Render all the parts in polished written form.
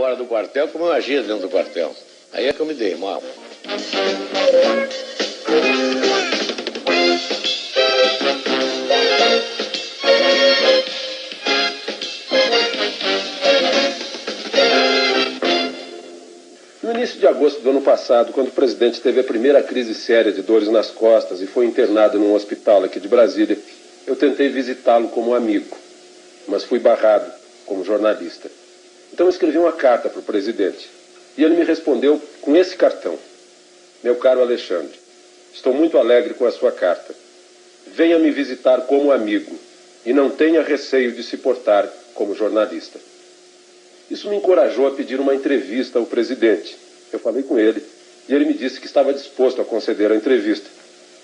fora do quartel como eu agia dentro do quartel. Aí é que eu me dei mal. No início de agosto do ano passado, quando o presidente teve a primeira crise séria de dores nas costas e foi internado num hospital aqui de Brasília, eu tentei visitá-lo como amigo, mas fui barrado como jornalista. Então eu escrevi uma carta para o presidente e ele me respondeu com esse cartão. Meu caro Alexandre, estou muito alegre com a sua carta. Venha me visitar como amigo e não tenha receio de se portar como jornalista. Isso me encorajou a pedir uma entrevista ao presidente. Eu falei com ele e ele me disse que estava disposto a conceder a entrevista.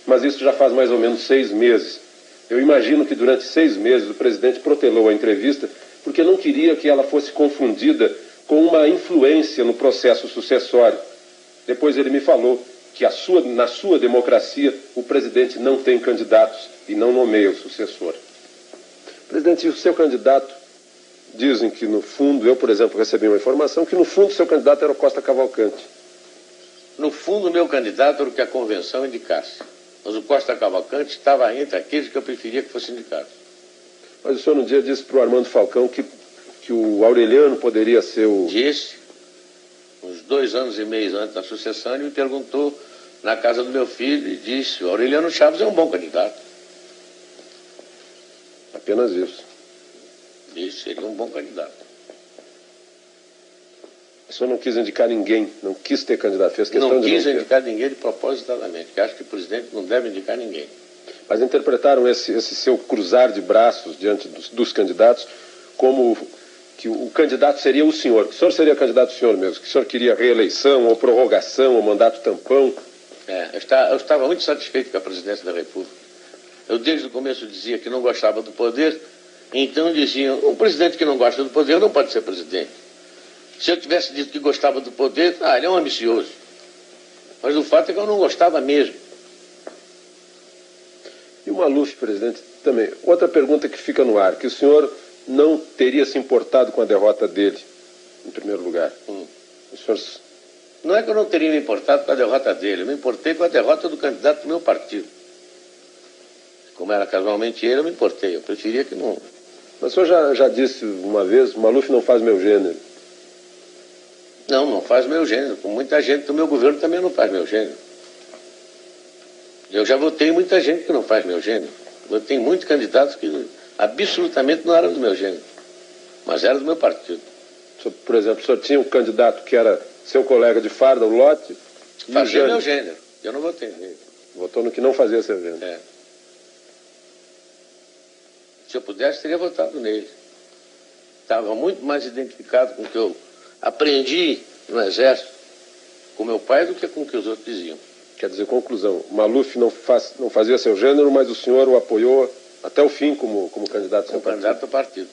Mas isso já faz mais ou menos 6 meses. Eu imagino que durante 6 meses o presidente protelou a entrevista porque não queria que ela fosse confundida com uma influência no processo sucessório. Depois ele me falou que na sua democracia o presidente não tem candidatos e não nomeia o sucessor. Presidente, e o seu candidato? Dizem que no fundo, eu por exemplo recebi uma informação que no fundo o seu candidato era o Costa Cavalcante. No fundo o meu candidato era o que a convenção indicasse. Mas o Costa Cavalcante estava entre aqueles que eu preferia que fosse indicado. Mas o senhor um dia disse para o Armando Falcão que o Aureliano poderia ser o... Disse, uns 2 anos e meio antes da sucessão, ele me perguntou na casa do meu filho e disse: o Aureliano Chaves é um bom candidato. Apenas isso. Disse, seria um bom candidato. O senhor não quis indicar ninguém, não quis ter candidato, fez questão não de quis indicar ninguém de propositadamente, que acho que o presidente não deve indicar ninguém. Mas interpretaram esse seu cruzar de braços diante dos candidatos como que o candidato seria o senhor, que o senhor seria candidato o senhor mesmo, que o senhor queria reeleição ou prorrogação ou mandato tampão. Eu estava muito satisfeito com a presidência da República. Eu desde o começo dizia que não gostava do poder, então diziam, um presidente que não gosta do poder não pode ser presidente. Se eu tivesse dito que gostava do poder, ele é um ambicioso. Mas o fato é que eu não gostava mesmo. E o Maluf, presidente, também. Outra pergunta que fica no ar, que o senhor não teria se importado com a derrota dele, em primeiro lugar. O senhor... Não é que eu não teria me importado com a derrota dele, eu me importei com a derrota do candidato do meu partido. Como era casualmente ele, eu me importei. Eu preferia que não... Mas o senhor já disse uma vez, o Maluf não faz meu gênero. Não faz meu gênero. Com muita gente do meu governo também não faz meu gênero. Eu já votei em muita gente que não faz meu gênero. Eu tenho muitos candidatos que absolutamente não eram do meu gênero, mas eram do meu partido. Por exemplo, o senhor tinha um candidato que era seu colega de farda, o Lotte? Fazia meu gênero. Eu não votei nele. Votou no que não fazia seu gênero. Se eu pudesse, teria votado nele. Estava muito mais identificado com o que eu aprendi no Exército com meu pai do que com o que os outros diziam. Quer dizer, conclusão, Maluf não fazia seu gênero, mas o senhor o apoiou até o fim como candidato ao partido? Candidato ao partido.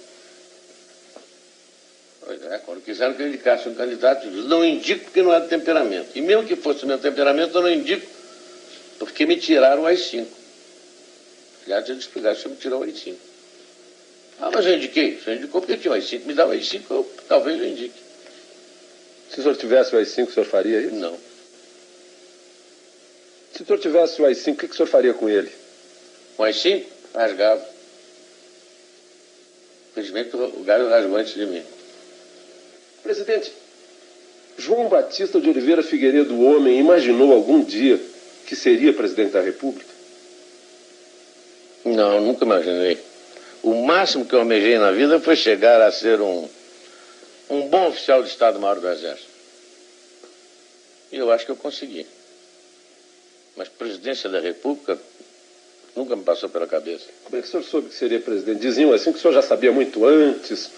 Pois é, quando quiseram que eu indicasse um candidato, eu disse, não indico porque não é do temperamento. E mesmo que fosse o meu temperamento, eu não indico porque me tiraram o AI-5. Aliás, eu explicar se me tirou o AI-5. Mas eu indiquei. Você indicou porque tinha o AI-5. Me dá o AI-5, talvez eu indique. Se o senhor tivesse o AI-5, o senhor faria isso? Não. Se o senhor tivesse o AI-5, o que o senhor faria com ele? Com o AI-5? Rasgava. Infelizmente, o galho rasgou antes de mim. Presidente, João Batista de Oliveira Figueiredo, o homem, imaginou algum dia que seria presidente da República? Não, nunca imaginei. O máximo que eu almejei na vida foi chegar a ser um bom oficial de Estado-Maior do Exército. E eu acho que eu consegui. Mas presidência da República nunca me passou pela cabeça. Como é que o senhor soube que seria presidente? Diziam assim que o senhor já sabia muito antes.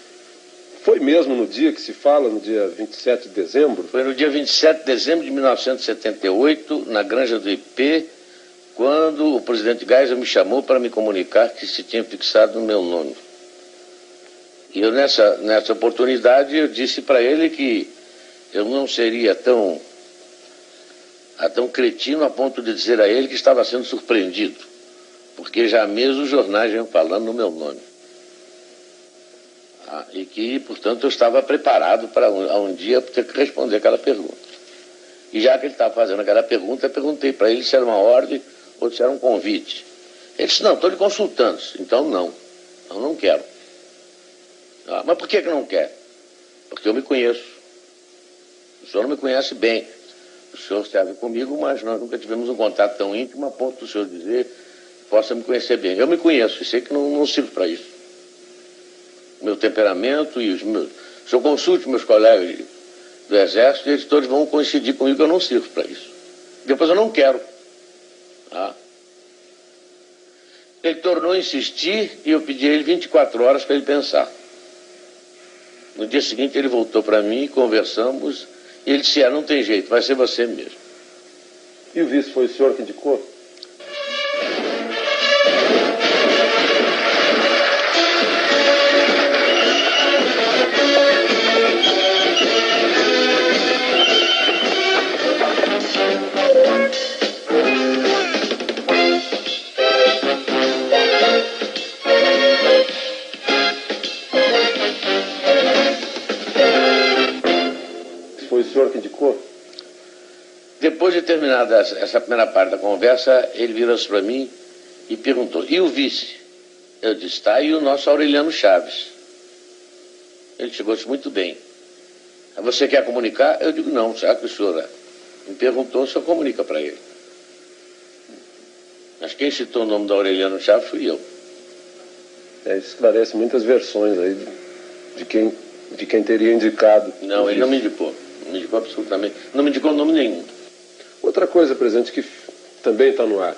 Foi mesmo no dia que se fala, no dia 27 de dezembro? Foi no dia 27 de dezembro de 1978, na Granja do IP, quando o presidente Geisel me chamou para me comunicar que se tinha fixado o meu nome. E eu, nessa oportunidade, eu disse para ele que eu não seria tão cretino a ponto de dizer a ele que estava sendo surpreendido, porque já mesmo os jornais iam falando no meu nome. E que, portanto, eu estava preparado para um dia ter que responder aquela pergunta. E já que ele estava fazendo aquela pergunta, eu perguntei para ele se era uma ordem ou se era um convite. Ele disse, não, estou lhe consultando. Então, não. Eu não quero. Mas por que não quer? Porque eu me conheço. O senhor não me conhece bem. O senhor serve comigo, mas nós nunca tivemos um contato tão íntimo a ponto do senhor dizer possa me conhecer bem. Eu me conheço e sei que não sirvo para isso. O meu temperamento e os meus... Se eu consulte meus colegas do Exército, eles todos vão coincidir comigo que eu não sirvo para isso. Depois eu não quero. Ele tornou a insistir e eu pedi a ele 24 horas para ele pensar. No dia seguinte ele voltou para mim, conversamos, e ele disse, não tem jeito, vai ser você mesmo. E o vice foi o senhor que indicou? Foi o senhor que indicou? Depois de terminada essa primeira parte da conversa, ele virou-se para mim e perguntou, e o vice? Eu disse, tá, e o nosso Aureliano Chaves? Ele chegou-se muito bem. Você quer comunicar? Eu digo, não, já que o senhor me perguntou, o senhor comunica para ele. Mas quem citou o nome do Aureliano Chaves fui eu. Isso esclarece muitas versões aí de quem teria indicado. Não, ele não me indicou. Não me indicou absolutamente. Não me indicou nome nenhum. Outra coisa, presidente, que também está no ar.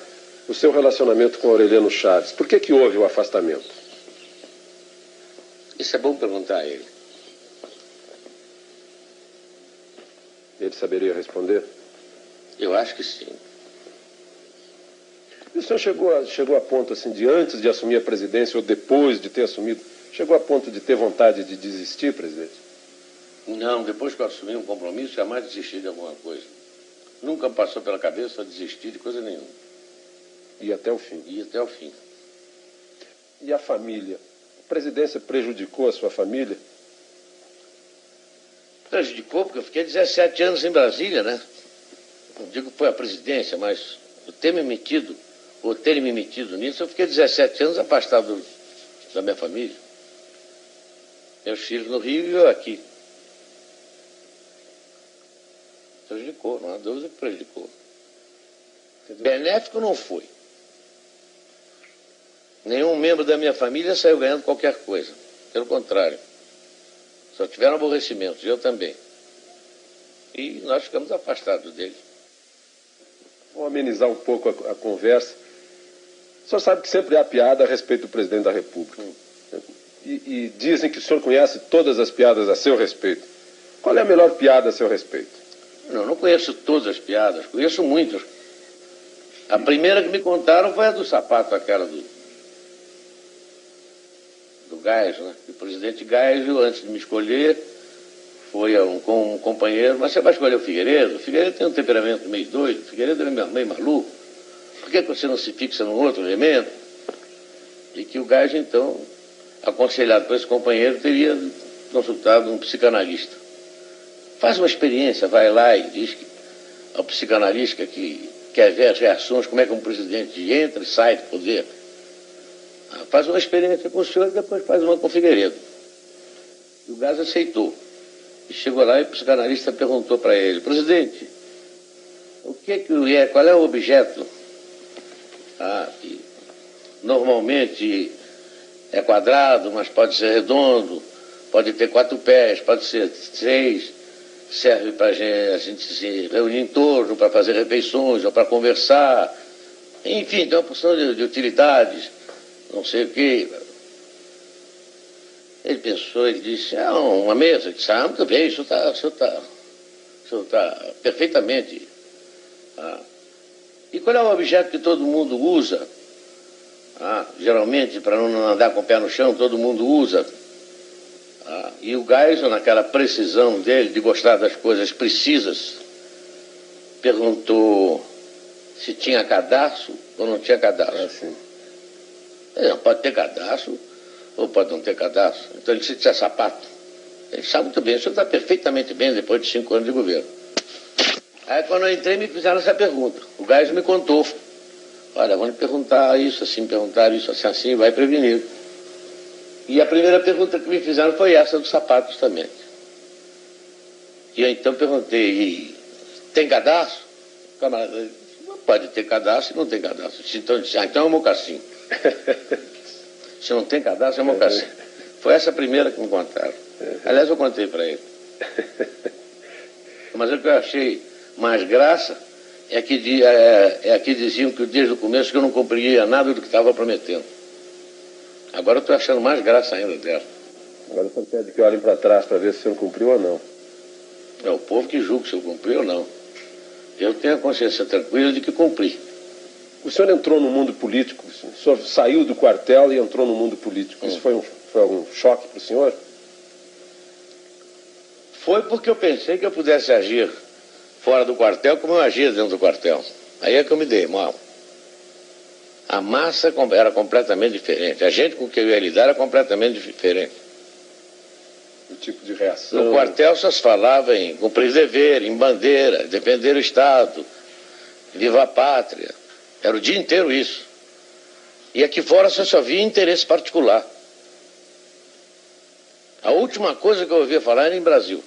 O seu relacionamento com Aureliano Chaves. Por que houve o afastamento? Isso é bom perguntar a ele. Ele saberia responder? Eu acho que sim. E o senhor chegou a ponto, assim, de antes de assumir a presidência ou depois de ter assumido, chegou a ponto de ter vontade de desistir, presidente? Não, depois que eu assumi um compromisso, jamais desisti de alguma coisa. Nunca passou pela cabeça desistir de coisa nenhuma. E até o fim? E até o fim. E a família? A presidência prejudicou a sua família? Prejudicou porque eu fiquei 17 anos em Brasília, né? Não digo que foi a presidência, mas eu ter me metido, ou terem me metido nisso, eu fiquei 17 anos afastado da minha família. Meus filhos no Rio e eu aqui. Prejudicou, não há dúvida que prejudicou. Benéfico não foi. Nenhum membro da minha família saiu ganhando qualquer coisa. Pelo contrário. Só tiveram aborrecimentos, eu também. E nós ficamos afastados dele. Vou amenizar um pouco a conversa. O senhor sabe que sempre há piada a respeito do presidente da República. E dizem que o senhor conhece todas as piadas a seu respeito. Qual é a melhor piada a seu respeito? Não conheço todas as piadas, conheço muitas. A primeira que me contaram foi a do sapato, aquela do Geisel, né? O presidente Geisel, antes de me escolher, foi com um companheiro, mas você vai escolher o Figueiredo? O Figueiredo tem um temperamento meio doido, o Figueiredo é meio maluco. Por que você não se fixa num outro elemento? E que o Geisel, então, aconselhado por esse companheiro, teria consultado um psicanalista. Faz uma experiência, vai lá e diz que ao psicanalista que quer ver as reações, como é que um presidente entra e sai do poder. Faz uma experiência com o senhor e depois faz uma com o Figueiredo. E o Geisel aceitou. E chegou lá e o psicanalista perguntou para ele, presidente, qual é o objeto que normalmente é quadrado, mas pode ser redondo, pode ter 4 pés, pode ser 6, serve para a gente se reunir em torno, para fazer refeições ou para conversar. Enfim, tem uma porção de utilidades, não sei o quê. Ele pensou, ele disse, uma mesa. Ele disse, muito bem, isso está perfeitamente. E qual é o objeto que todo mundo usa? Geralmente, para não andar com o pé no chão, todo mundo usa. E o Geisel, naquela precisão dele, de gostar das coisas precisas, perguntou se tinha cadarço ou não tinha cadarço. Sim. Não pode ter cadarço ou pode não ter cadastro. Então ele disse que é sapato. Ele sabe muito bem, o senhor está perfeitamente bem depois de 5 anos de governo. Aí quando eu entrei me fizeram essa pergunta. O Gás me contou. Olha, vão lhe perguntar isso assim, assim, vai prevenir. E a primeira pergunta que me fizeram foi essa dos sapatos também. E eu então perguntei, tem cadastro? O camarada disse, não pode ter cadastro e não tem cadastro. Então eu disse, então é um mocassim. Se não tem cadastro, é um mocassim. Foi essa a primeira que me contaram. Aliás, eu contei para ele. Mas o que eu achei mais graça é que diziam que desde o começo que eu não cumpria nada do que estava prometendo. Agora eu estou achando mais graça ainda dela. Agora o senhor pede que olhem para trás para ver se o senhor cumpriu ou não. É o povo que julga se eu cumpri ou não. Eu tenho a consciência tranquila de que cumpri. O senhor entrou no mundo político, o senhor saiu do quartel e entrou no mundo político. Isso foi algum choque para o senhor? Foi porque eu pensei que eu pudesse agir fora do quartel como eu agia dentro do quartel. Aí é que eu me dei mal. A massa era completamente diferente. A gente com quem eu ia lidar era completamente diferente. O tipo de reação? No quartel só se falava em cumprir dever, em bandeira, defender o Estado, viva a pátria. Era o dia inteiro isso. E aqui fora só via interesse particular. A última coisa que eu ouvia falar era em Brasil.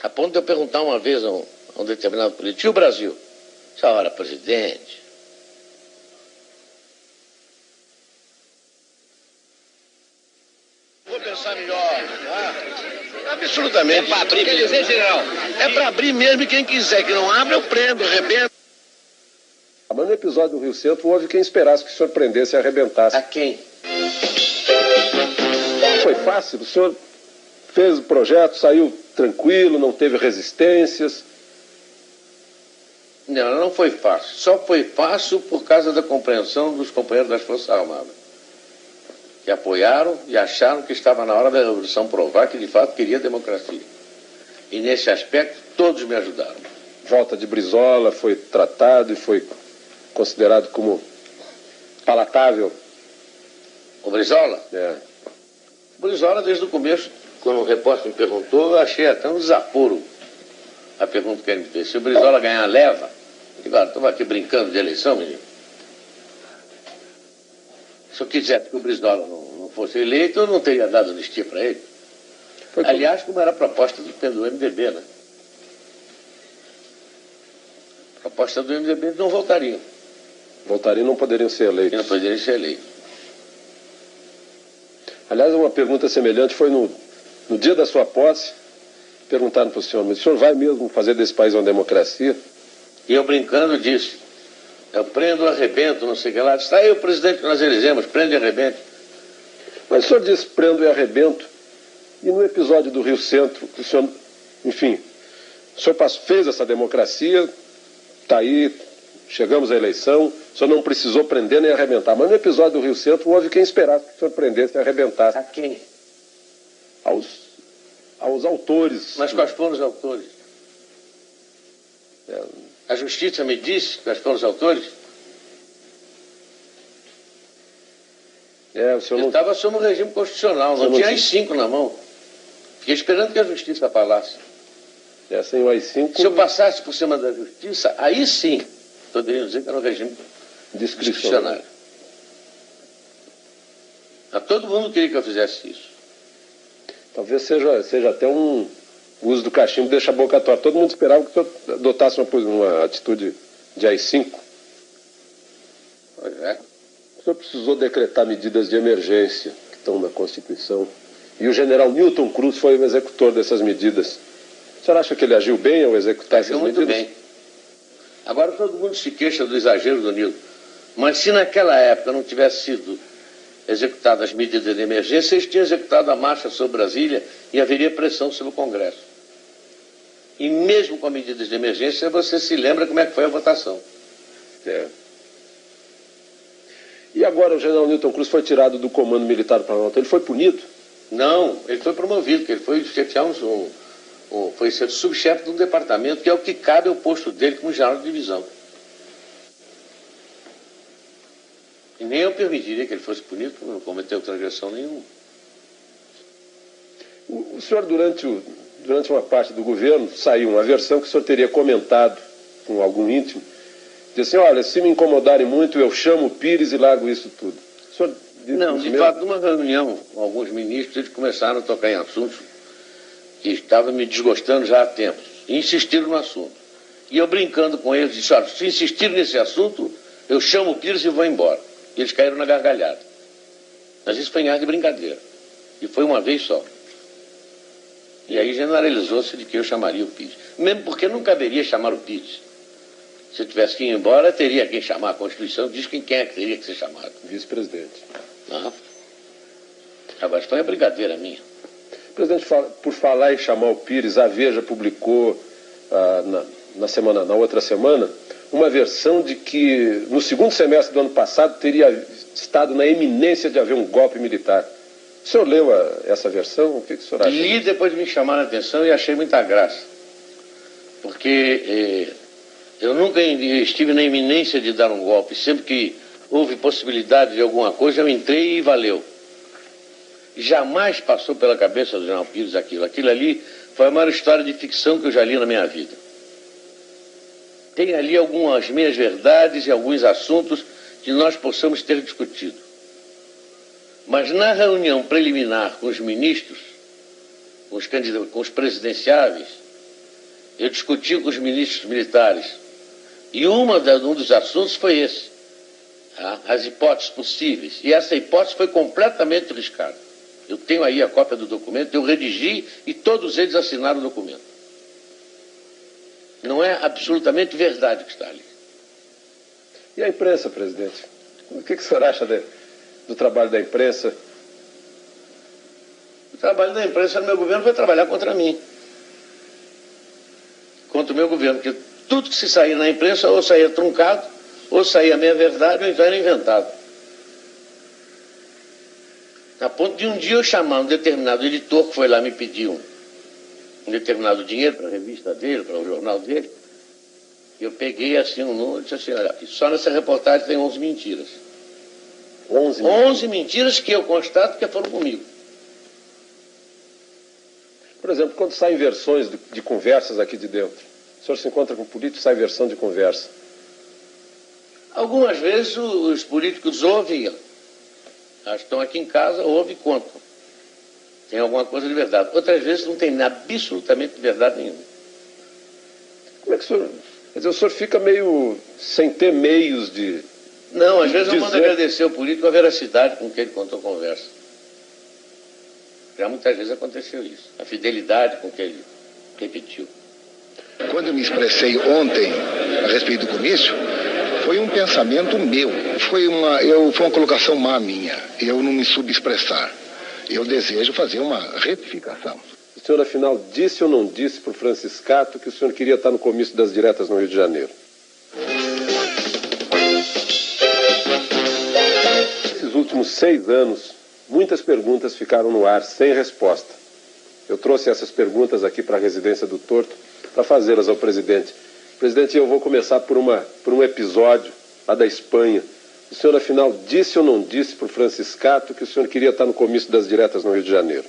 A ponto de eu perguntar uma vez a um determinado político, e o Brasil? Essa hora, presidente. Vou pensar melhor. Absolutamente. É para abrir, quer dizer, general? É para abrir mesmo, e quem quiser que não abra, eu prendo, arrebento. Mas no episódio do Rio Centro houve quem esperasse que o senhor prendesse e arrebentasse. A quem? Foi fácil, o senhor fez o projeto, saiu tranquilo, não teve resistências. Não foi fácil. Só foi fácil por causa da compreensão dos companheiros das Forças Armadas, que apoiaram e acharam que estava na hora da Revolução provar que de fato queria democracia. E nesse aspecto todos me ajudaram. Volta de Brizola foi tratado e foi considerado como palatável. O Brizola? É. O Brizola, desde o começo, quando o repórter me perguntou, eu achei até um desaforo a pergunta que ele me fez. Se o Brizola ganhar, leva? Eu digo, estou aqui brincando de eleição, menino. Se eu quisesse que o Brizola não fosse eleito, eu não teria dado anistia para ele. Aliás, como era a proposta do MDB, né? A proposta do MDB, eles não voltariam. Voltariam e não poderiam ser eleitos. E não poderiam ser eleitos. Aliás, uma pergunta semelhante foi no dia da sua posse, perguntaram para o senhor, mas o senhor vai mesmo fazer desse país uma democracia? E eu brincando disse, eu prendo, arrebento, não sei o que lá. Está aí o presidente que nós elegemos, prende e arrebento. Mas o senhor disse prendo e arrebento, e no episódio do Rio Centro, o senhor, enfim, o senhor fez essa democracia, está aí, chegamos à eleição, o senhor não precisou prender nem arrebentar, mas no episódio do Rio Centro houve quem esperasse que o senhor prendesse e arrebentasse. A quem? Aos autores. Mas quais foram os autores? A justiça me disse quais foram os autores? O senhor eu estava sob o regime constitucional, não tinha AI-5 na mão. Fiquei esperando que a justiça falasse. Sem o AI-5... Se eu passasse por cima da justiça, aí sim, poderiam dizer que era um regime discricionário. Mas todo mundo queria que eu fizesse isso. Talvez seja até o uso do cachimbo deixa a boca torta. Todo mundo esperava que o senhor adotasse uma atitude de AI-5. Pois é. O senhor precisou decretar medidas de emergência que estão na Constituição. E o general Newton Cruz foi o executor dessas medidas. O senhor acha que ele agiu bem ao executar essas medidas? Muito bem. Agora todo mundo se queixa do exagero do Newton. Mas se naquela época não tivesse sido executadas as medidas de emergência, eles tinham executado a marcha sobre Brasília e haveria pressão sobre o Congresso. E mesmo com medidas de emergência, você se lembra como é que foi a votação. E agora o general Newton Cruz foi tirado do comando militar do Planalto. Ele foi punido? Não, ele foi promovido, porque ele foi chefiar foi ser subchefe de um departamento, que é o que cabe ao posto dele como general de divisão. E nem eu permitiria que ele fosse punido por não cometer transgressão nenhuma. O senhor, durante uma parte do governo, saiu uma versão que o senhor teria comentado com algum íntimo, disse assim, olha, se me incomodarem muito, eu chamo o Pires e largo isso tudo. O senhor disse não, de fato, numa reunião com alguns ministros, eles começaram a tocar em assuntos que estavam me desgostando já há tempos. E insistiram no assunto. E eu brincando com eles, disse, olha, se insistirem nesse assunto, eu chamo o Pires e vou embora. E eles caíram na gargalhada. Mas isso foi em ar de brincadeira. E foi uma vez só. E aí generalizou-se de que eu chamaria o Pires. Mesmo porque não caberia chamar o Pires. Se eu tivesse que ir embora, teria quem chamar. A Constituição diz quem é que teria que ser chamado. Vice-presidente. Não. Agora, foi uma brincadeira minha. Presidente, por falar em chamar o Pires, a Veja publicou na outra semana uma versão de que no segundo semestre do ano passado teria estado na iminência de haver um golpe militar. O senhor leu essa versão? O que o senhor acha? Li, depois me chamaram a atenção e achei muita graça. Porque eu nunca estive na iminência de dar um golpe. Sempre que houve possibilidade de alguma coisa, eu entrei e valeu. Jamais passou pela cabeça do general Pires aquilo. Aquilo ali foi a maior história de ficção que eu já li na minha vida. Tem ali algumas meias verdades e alguns assuntos que nós possamos ter discutido. Mas na reunião preliminar com os ministros, com os presidenciáveis, eu discuti com os ministros militares. E um dos assuntos foi esse. As hipóteses possíveis. E essa hipótese foi completamente riscada. Eu tenho aí a cópia do documento, eu redigi e todos eles assinaram o documento. Não é absolutamente verdade o que está ali. E a imprensa, presidente? O que o senhor acha do trabalho da imprensa? O trabalho da imprensa no meu governo foi trabalhar contra mim. Contra o meu governo, porque tudo que se saía na imprensa ou saía truncado, ou saía meia verdade, ou então era inventado. A ponto de um dia eu chamar um determinado editor que foi lá me pedir um determinado dinheiro para a revista dele, para o jornal dele. Eu peguei assim um número e disse assim, olha, só nessa reportagem tem 11 mentiras. 11 mentiras que eu constato que foram comigo. Por exemplo, quando saem versões de conversas aqui de dentro, o senhor se encontra com políticos, sai versão de conversa. Algumas vezes os políticos ouvem, estão aqui em casa, ouvem e contam. Tem alguma coisa de verdade. Outras vezes não tem absolutamente verdade nenhuma. Como é que o senhor... Quer dizer, o senhor fica meio sem ter meios de... Não, às vezes eu mando agradecer ao político a veracidade com que ele contou a conversa. Já muitas vezes aconteceu isso. A fidelidade com que ele repetiu. Quando eu me expressei ontem a respeito do comício, foi um pensamento meu. Foi uma colocação má minha. Eu não me subexpressar. Eu desejo fazer uma retificação. O senhor, afinal, disse ou não disse para o Franciscato que o senhor queria estar no comício das diretas no Rio de Janeiro? Nesses últimos 6 anos, muitas perguntas ficaram no ar sem resposta. Eu trouxe essas perguntas aqui para a residência do Torto para fazê-las ao presidente. Presidente, eu vou começar por um episódio lá da Espanha. O senhor, afinal, disse ou não disse para o Franciscato que o senhor queria estar no comício das diretas no Rio de Janeiro?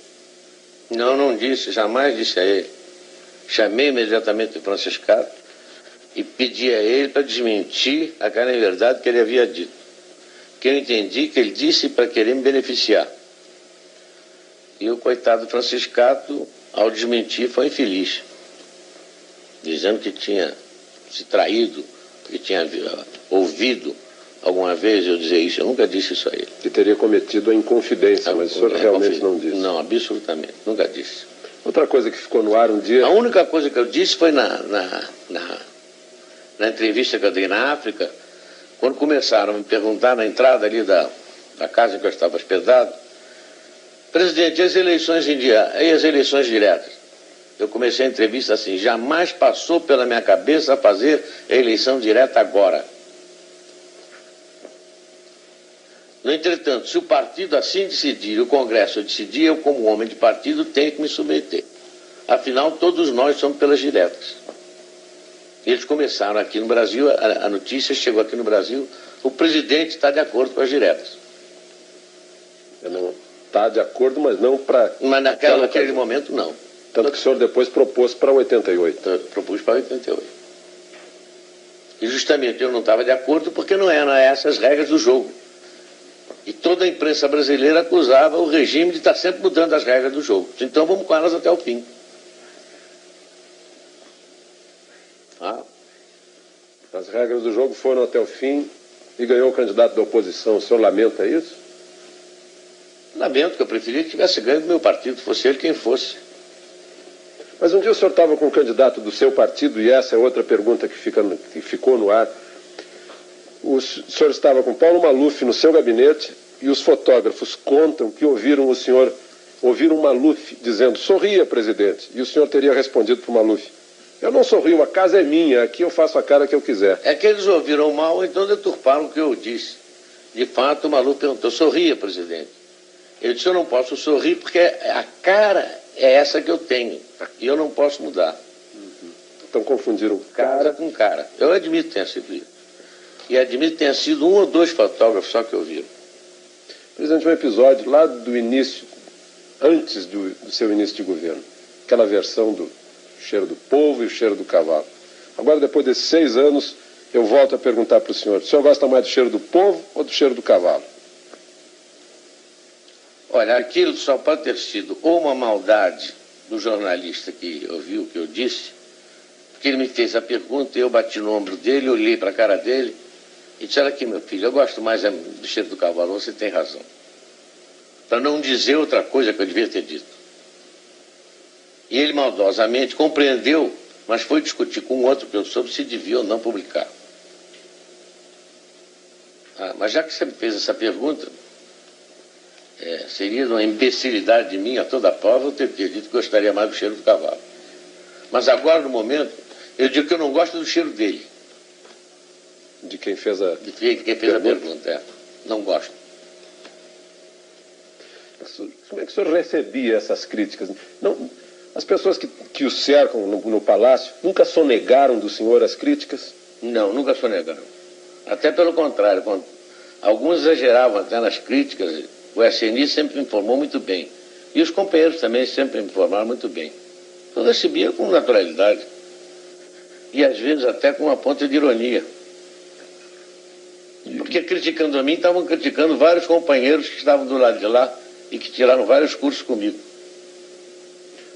Não, não disse, jamais disse a ele. Chamei imediatamente o Franciscato e pedi a ele para desmentir a cara em verdade que ele havia dito. Que eu entendi que ele disse para querer me beneficiar. E o coitado Franciscato, ao desmentir, foi infeliz. Dizendo que tinha se traído, que tinha ouvido alguma vez eu dizer isso. Eu nunca disse isso a ele. Que teria cometido a inconfidência, mas o senhor realmente não disse. Não, absolutamente, nunca disse. Outra coisa que ficou no ar um dia... A única coisa que eu disse foi na entrevista que eu dei na África, quando começaram a me perguntar na entrada ali da casa em que eu estava hospedado, presidente, e as eleições diretas? Eu comecei a entrevista assim, jamais passou pela minha cabeça fazer a eleição direta agora. No entretanto, se o partido assim decidir, o Congresso decidir, eu como homem de partido tenho que me submeter. Afinal, todos nós somos pelas diretas. Eles começaram aqui no Brasil, a notícia chegou aqui no Brasil O presidente está de acordo com as diretas. Não está de acordo, mas não para... Mas naquele momento, não. Tanto que o senhor depois propôs para 88. Então, eu propus para 88. E justamente eu não estava de acordo porque não eram essas as regras do jogo. E toda a imprensa brasileira acusava o regime de estar sempre mudando as regras do jogo. Então vamos com elas até o fim. As regras do jogo foram até o fim e ganhou o candidato da oposição. O senhor lamenta isso? Lamento, que eu preferia que tivesse ganho do meu partido, fosse ele quem fosse. Mas um dia o senhor estava com um candidato do seu partido, e essa é outra pergunta que ficou no ar. O senhor estava com Paulo Maluf no seu gabinete e os fotógrafos contam que ouviram o Maluf dizendo: sorria, presidente. E o senhor teria respondido para o Maluf: eu não sorrio, a casa é minha, aqui eu faço a cara que eu quiser. É que eles ouviram mal, então deturparam o que eu disse. De fato, o Maluf perguntou: sorria, presidente. Eu disse: eu não posso sorrir porque a cara é essa que eu tenho e eu não posso mudar. Então confundiram Cara com cara. Eu admito que tenha sido isso. E admito que tenha sido um ou dois fotógrafos só que ouviram. Presidente, um episódio lá do início, antes do seu início de governo. Aquela versão do cheiro do povo e o cheiro do cavalo. Agora, depois desses 6 anos, eu volto a perguntar para o senhor gosta mais do cheiro do povo ou do cheiro do cavalo? Olha, aquilo só pode ter sido ou uma maldade do jornalista que ouviu o que eu disse, porque ele me fez a pergunta e eu bati no ombro dele, olhei para a cara dele e disse: olha aqui, meu filho, eu gosto mais do cheiro do cavalo, você tem razão. Para não dizer outra coisa que eu devia ter dito. E ele maldosamente compreendeu, mas foi discutir com outro professor se devia ou não publicar. Mas já que você me fez essa pergunta, seria uma imbecilidade de mim a toda prova eu ter dito que gostaria mais do cheiro do cavalo. Mas agora, no momento, eu digo que eu não gosto do cheiro dele. De quem fez a pergunta, Não gosto. Como é que o senhor recebia essas críticas? Não, as pessoas que o cercam no palácio nunca sonegaram do senhor as críticas? Não, nunca sonegaram. Até pelo contrário, quando alguns exageravam até nas críticas, o SNI sempre me informou muito bem. E os companheiros também sempre me informaram muito bem. Eu recebia com naturalidade. E às vezes até com uma ponta de ironia. Porque criticando a mim, estavam criticando vários companheiros que estavam do lado de lá e que tiraram vários cursos comigo.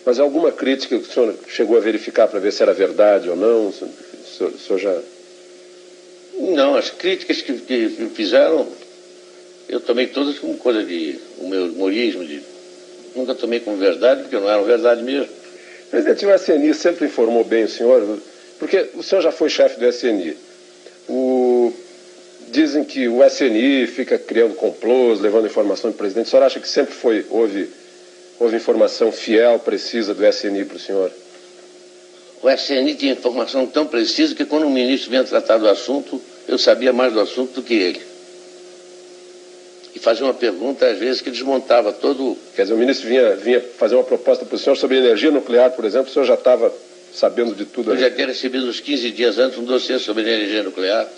Mas alguma crítica que o senhor chegou a verificar para ver se era verdade ou não? O senhor já... Não, as críticas que fizeram, eu tomei todas como coisa de... o meu humorismo, nunca tomei como verdade, porque não eram verdade mesmo. Presidente, o SNI sempre informou bem o senhor, porque o senhor já foi chefe do SNI. Dizem que o SNI fica criando complôs, levando informação do presidente. O senhor acha que sempre houve informação fiel, precisa do SNI para o senhor? O SNI tinha informação tão precisa que quando o ministro vinha tratar do assunto, eu sabia mais do assunto do que ele. E fazia uma pergunta, às vezes, que desmontava todo... Quer dizer, o ministro vinha fazer uma proposta para o senhor sobre energia nuclear, por exemplo, o senhor já estava sabendo de tudo? Eu já tinha recebido uns 15 dias antes um dossiê sobre energia nuclear.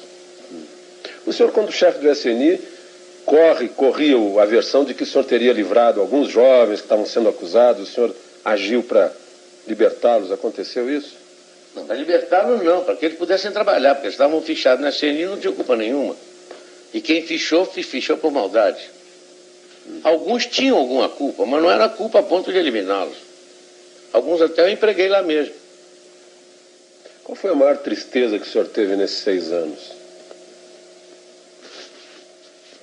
O senhor, quando chefe do SNI, corria a versão de que o senhor teria livrado alguns jovens que estavam sendo acusados, o senhor agiu para libertá-los, aconteceu isso? Não, para libertá-los não, para que eles pudessem trabalhar, porque eles estavam fichados na SNI e não tinham culpa nenhuma. E quem fichou por maldade. Alguns tinham alguma culpa, mas não era culpa a ponto de eliminá-los. Alguns até eu empreguei lá mesmo. Qual foi a maior tristeza que o senhor teve nesses 6 anos?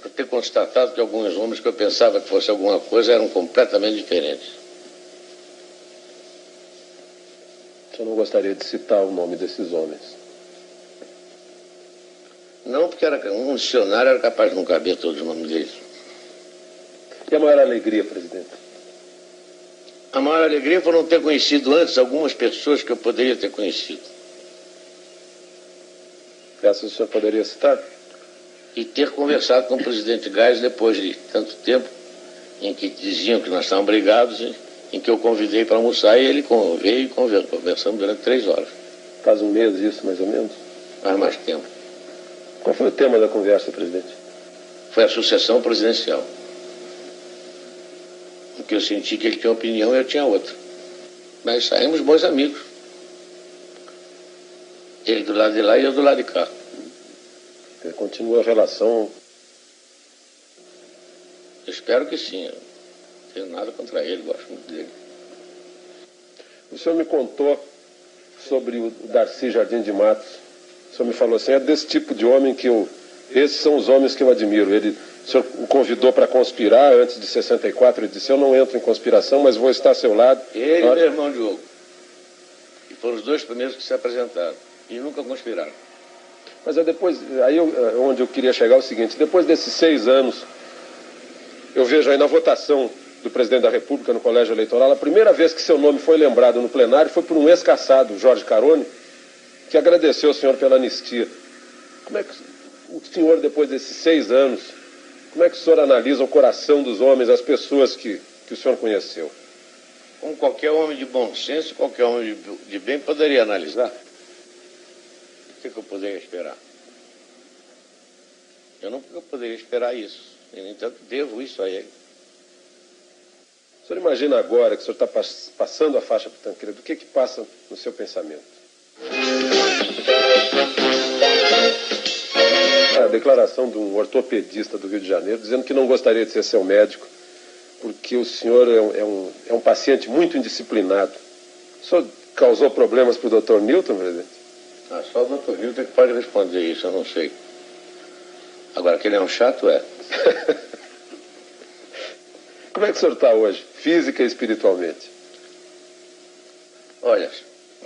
Por ter constatado que alguns homens que eu pensava que fosse alguma coisa eram completamente diferentes. O senhor não gostaria de citar o nome desses homens? Não, porque um dicionário era capaz de não caber todos os nomes deles. E a maior alegria, presidente? A maior alegria foi não ter conhecido antes algumas pessoas que eu poderia ter conhecido. Essas o senhor poderia citar? E ter conversado com o presidente Geisel depois de tanto tempo, em que diziam que nós estávamos brigados, em que eu convidei para almoçar e ele veio e conversamos durante 3 horas. Faz um mês isso, mais ou menos? Faz mais tempo. Qual foi o tema da conversa, presidente? Foi a sucessão presidencial. Porque eu senti que ele tinha uma opinião e eu tinha outra. Mas saímos bons amigos. Ele do lado de lá e eu do lado de cá. Continua a relação? Eu espero que sim. Eu não tenho nada contra ele, gosto muito dele. O senhor me contou sobre o Darcy Jardim de Matos. O senhor me falou assim, é desse tipo de homem que eu... Esses são os homens que eu admiro. O senhor o convidou para conspirar antes de 64, ele disse, eu não entro em conspiração, mas vou estar ao seu lado. Ele e meu irmão Diogo. E foram os dois primeiros que se apresentaram. E nunca conspiraram. Mas depois, onde eu queria chegar é o seguinte, depois desses 6 anos, eu vejo aí na votação do presidente da República no colégio eleitoral, a primeira vez que seu nome foi lembrado no plenário foi por um ex-caçado, Jorge Carone, que agradeceu ao senhor pela anistia. Como é que o senhor, depois desses 6 anos, como é que o senhor analisa o coração dos homens, as pessoas que o senhor conheceu? Como qualquer homem de bom senso, qualquer homem de bem poderia analisar. O que eu poderia esperar? Eu não poderia esperar isso. E, no entanto, devo isso a ele. O senhor imagina agora que o senhor está passando a faixa para o Tancredo, o que passa no seu pensamento? A declaração de um ortopedista do Rio de Janeiro, dizendo que não gostaria de ser seu médico, porque o senhor é um paciente muito indisciplinado. O senhor causou problemas para o Dr. Newton, presidente? Só o Dr. Newton que pode responder isso, eu não sei. Agora, que ele é um chato, é. Como é que o senhor está hoje, física e espiritualmente? Olha,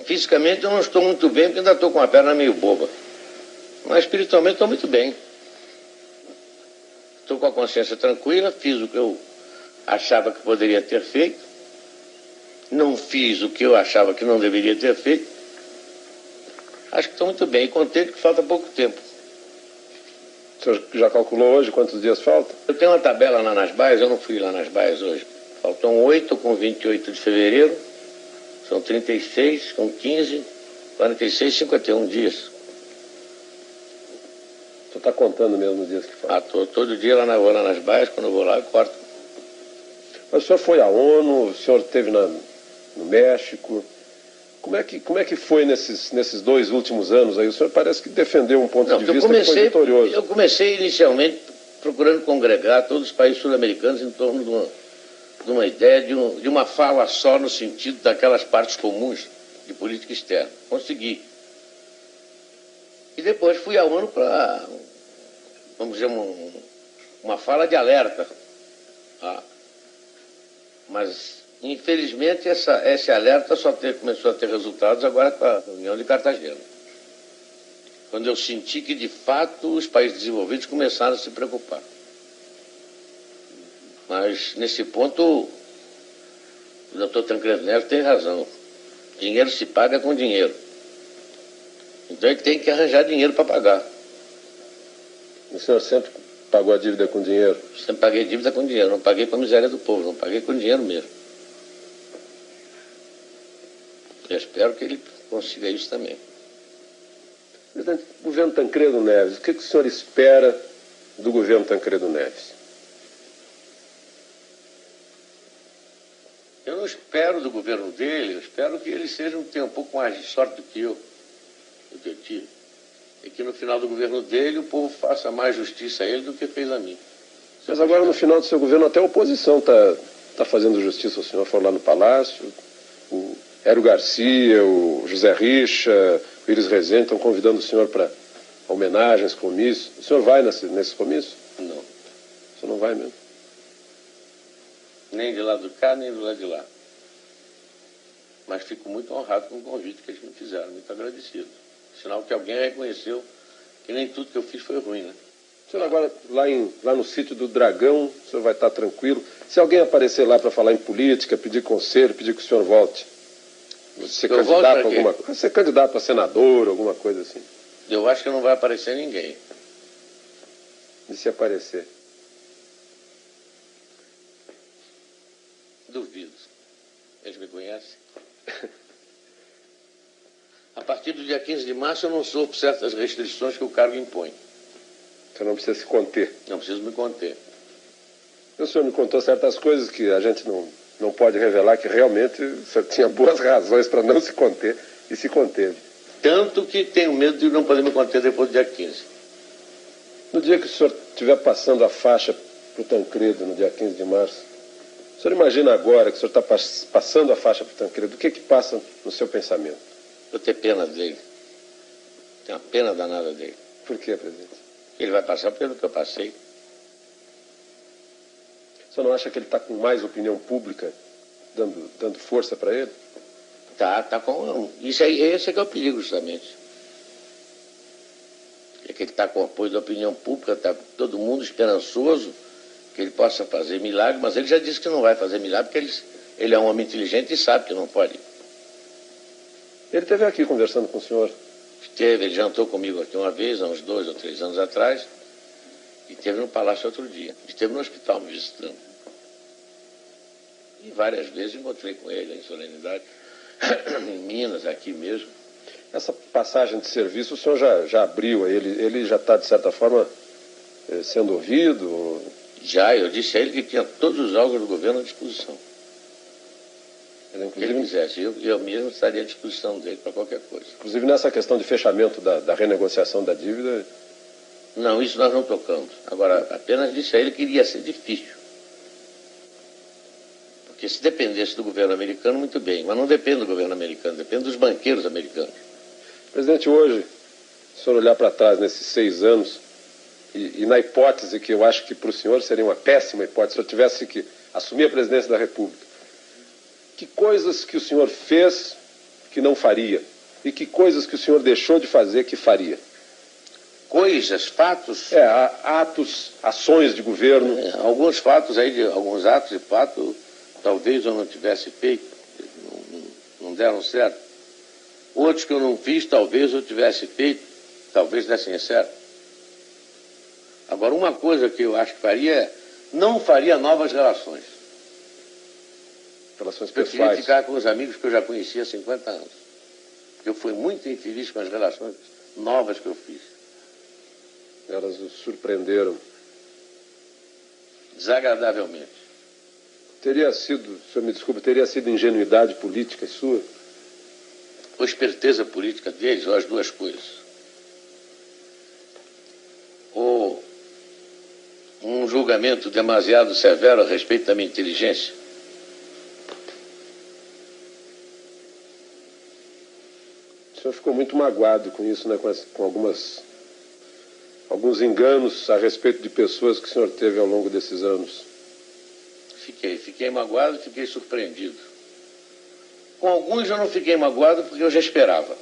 fisicamente eu não estou muito bem, porque ainda estou com a perna meio boba. Mas espiritualmente estou muito bem. Estou com a consciência tranquila, fiz o que eu achava que poderia ter feito. Não fiz o que eu achava que não deveria ter feito. Acho que estou muito bem, e contente que falta pouco tempo. O senhor já calculou hoje quantos dias faltam? Eu tenho uma tabela lá nas baias, eu não fui lá nas baias hoje. Faltam 8 com 28 de fevereiro, são 36 com 15, 46, 51 dias. O senhor está contando mesmo os dias que faltam? Todo dia vou lá nas baias, quando eu vou lá eu corto. Mas o senhor foi à ONU, o senhor esteve no México. Como é que foi nesses 2 últimos anos aí? O senhor parece que defendeu um ponto de vista que foi vitorioso. Eu comecei inicialmente procurando congregar todos os países sul-americanos em torno de uma ideia, de uma fala só no sentido daquelas partes comuns de política externa. Consegui. E depois fui à ONU para, vamos dizer, uma fala de alerta. Mas, infelizmente, esse alerta começou a ter resultados agora com a reunião de Cartagena. Quando eu senti que, de fato, os países desenvolvidos começaram a se preocupar. Mas, nesse ponto, o Dr. Tancredo Neves tem razão. Dinheiro se paga com dinheiro. Então, ele tem que arranjar dinheiro para pagar. O senhor sempre pagou a dívida com dinheiro? Sempre paguei dívida com dinheiro. Não paguei para a miséria do povo, não paguei com dinheiro mesmo. Eu espero que ele consiga isso também. Presidente, governo Tancredo Neves, o que o senhor espera do governo Tancredo Neves? Eu não espero do governo dele, eu espero que ele tenha um pouco mais de sorte do que eu tive. E que no final do governo dele o povo faça mais justiça a ele do que fez a mim. Mas agora no final do seu governo até a oposição está fazendo justiça. O senhor foi lá no Palácio, o Hélio Garcia, o José Richa, o Iris Rezende estão convidando o senhor para homenagens, comícios. O senhor vai nesse comício? Não. O senhor não vai mesmo? Nem de lá do cá, nem do lado de lá. Mas fico muito honrado com o convite que eles me fizeram, muito agradecido. Sinal que alguém reconheceu que nem tudo que eu fiz foi ruim, né? O senhor agora, lá no sítio do Dragão, o senhor vai estar tranquilo. Se alguém aparecer lá para falar em política, pedir conselho, pedir que o senhor volte, você candidato a alguma coisa? Você é candidato a senador, alguma coisa assim? Eu acho que não vai aparecer ninguém. E se aparecer? Duvido. Eles me conhecem. A partir do dia 15 de março eu não sofro certas restrições que o cargo impõe. Você não precisa se conter. Não preciso me conter. O senhor me contou certas coisas que a gente não pode revelar, que realmente o senhor tinha boas razões para não se conter e se conteve. Tanto que tenho medo de não poder me conter depois do dia 15. No dia que o senhor estiver passando a faixa para o Tancredo, no dia 15 de março, o senhor imagina agora que o senhor está passando a faixa para o Tancredo, o que passa no seu pensamento? Eu tenho pena dele. Tenho uma pena danada dele. Por quê, presidente? Ele vai passar pelo que eu passei. O senhor não acha que ele está com mais opinião pública dando força para ele? Tá com... Esse é que é o perigo, justamente. É que ele está com o apoio da opinião pública, está todo mundo esperançoso que ele possa fazer milagre, mas ele já disse que não vai fazer milagre, porque ele é um homem inteligente e sabe que não pode. Ele esteve aqui conversando com o senhor. Ele jantou comigo aqui uma vez, há uns 2 ou 3 anos atrás, e esteve no palácio outro dia. Esteve no hospital me visitando. E várias vezes encontrei com ele em solenidade, em Minas, aqui mesmo. Essa passagem de serviço o senhor já abriu, ele já está, de certa forma, sendo ouvido? Já, eu disse a ele que tinha todos os órgãos do governo à disposição. Se ele quisesse, eu mesmo estaria à disposição dele para qualquer coisa. Inclusive nessa questão de fechamento da renegociação da dívida? Não, isso nós não tocamos. Agora, apenas disse a ele que iria ser difícil. Porque se dependesse do governo americano, muito bem. Mas não depende do governo americano, depende dos banqueiros americanos. Presidente, hoje, se o senhor olhar para trás nesses 6 anos, e na hipótese que eu acho que para o senhor seria uma péssima hipótese, se eu tivesse que assumir a presidência da República, que coisas que o senhor fez que não faria? E que coisas que o senhor deixou de fazer que faria? Coisas, fatos? Atos, ações de governo. Alguns fatos aí, alguns atos de fato, talvez eu não tivesse feito, não deram certo. Outros que eu não fiz, talvez eu tivesse feito, talvez dessem certo. Agora, uma coisa que eu acho que faria é, não faria novas relações. Relações pessoais. Eu queria ficar com os amigos que eu já conhecia há 50 anos. Eu fui muito infeliz com as relações novas que eu fiz. Elas o surpreenderam. Desagradavelmente. Teria sido, o senhor me desculpe, teria sido ingenuidade política sua? Ou esperteza política deles, ou as duas coisas. Ou um julgamento demasiado severo a respeito da minha inteligência. O senhor ficou muito magoado com isso, né? Com alguns enganos a respeito de pessoas que o senhor teve ao longo desses anos. Fiquei magoado, fiquei surpreendido. Com alguns eu não fiquei magoado porque eu já esperava.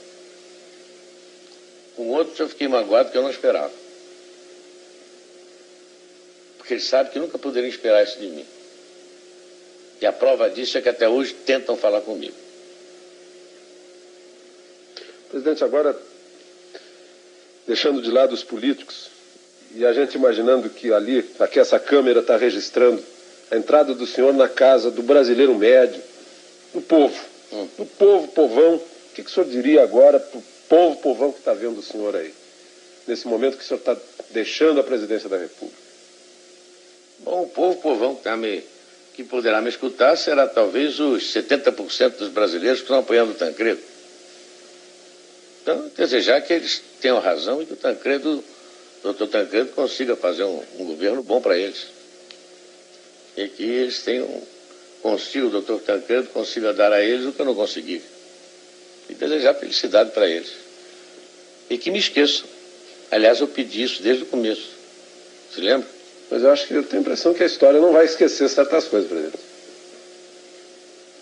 Com outros eu fiquei magoado porque eu não esperava. Porque eles sabem que nunca poderiam esperar isso de mim. E a prova disso é que até hoje tentam falar comigo. Presidente, agora, deixando de lado os políticos, e a gente imaginando que aqui essa câmera está registrando a entrada do senhor na casa do brasileiro médio, do povo, do povão, o que o senhor diria agora para o povão que está vendo o senhor aí, nesse momento que o senhor está deixando a presidência da República? Bom, o povão que poderá me escutar será talvez os 70% dos brasileiros que estão apoiando o Tancredo. Então, desejar que eles tenham razão e que o doutor Tancredo consiga fazer um governo bom para eles. E que eles o doutor Tancredo consiga dar a eles o que eu não consegui. E desejar felicidade para eles. E que me esqueçam. Aliás, eu pedi isso desde o começo. Se lembra? Mas eu acho que eu tenho a impressão que a história não vai esquecer certas coisas, presidente.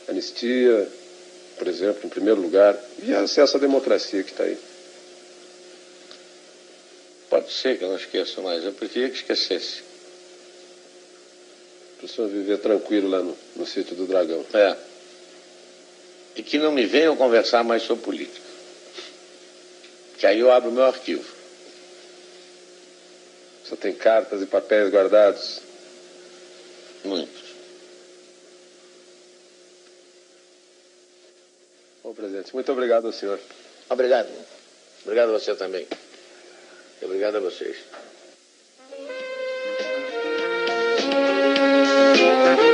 Anistia, por exemplo, em primeiro lugar, e acesso à democracia que está aí. Pode ser que eu não esqueça, mas eu preferia que esquecesse. Para o senhor viver tranquilo lá no sítio do Dragão. É. E que não me venham conversar mais sobre política. Que aí eu abro o meu arquivo. Só tem cartas e papéis guardados? Muitos. Bom, presidente, muito obrigado ao senhor. Obrigado. Obrigado a você também. E obrigado a vocês. Música